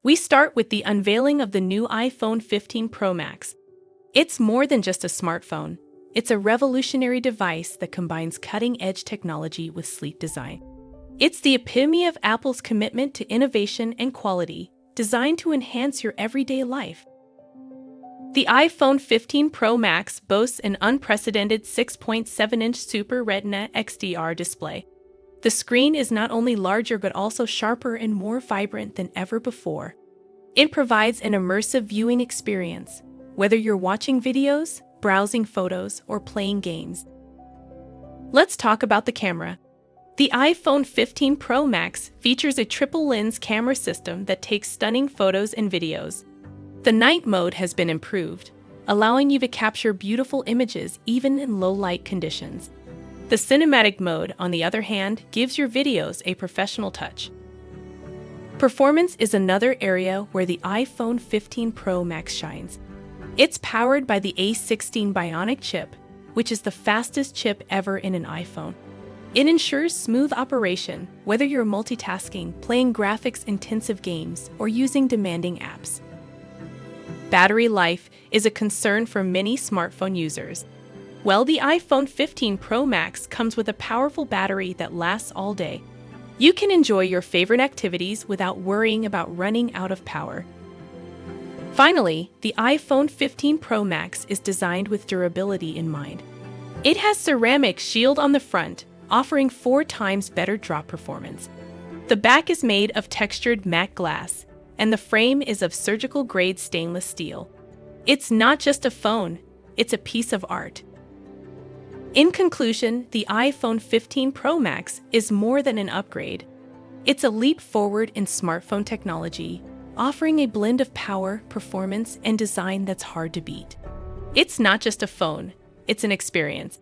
We start with the unveiling of the new iPhone 15 Pro Max. It's more than just a smartphone. It's a revolutionary device that combines cutting-edge technology with sleek design. It's the epitome of Apple's commitment to innovation and quality, designed to enhance your everyday life. The iPhone 15 Pro Max boasts an unprecedented 6.7-inch Super Retina XDR display. The screen is not only larger but also sharper and more vibrant than ever before. It provides an immersive viewing experience, whether you're watching videos, browsing photos, or playing games. Let's talk about the camera. The iPhone 15 Pro Max features a triple-lens camera system that takes stunning photos and videos. The night mode has been improved, allowing you to capture beautiful images even in low-light conditions. The cinematic mode, on the other hand, gives your videos a professional touch. Performance is another area where the iPhone 15 Pro Max shines. It's powered by the A16 Bionic chip, which is the fastest chip ever in an iPhone. It ensures smooth operation, whether you're multitasking, playing graphics-intensive games, or using demanding apps. Battery life is a concern for many smartphone users. Well, the iPhone 15 Pro Max comes with a powerful battery that lasts all day. You can enjoy your favorite activities without worrying about running out of power. Finally, the iPhone 15 Pro Max is designed with durability in mind. It has ceramic shield on the front, offering 4 times better drop performance. The back is made of textured matte glass, and the frame is of surgical-grade stainless steel. It's not just a phone, it's a piece of art. In conclusion, the iPhone 15 Pro Max is more than an upgrade. It's a leap forward in smartphone technology, offering a blend of power, performance, and design that's hard to beat. It's not just a phone, it's an experience.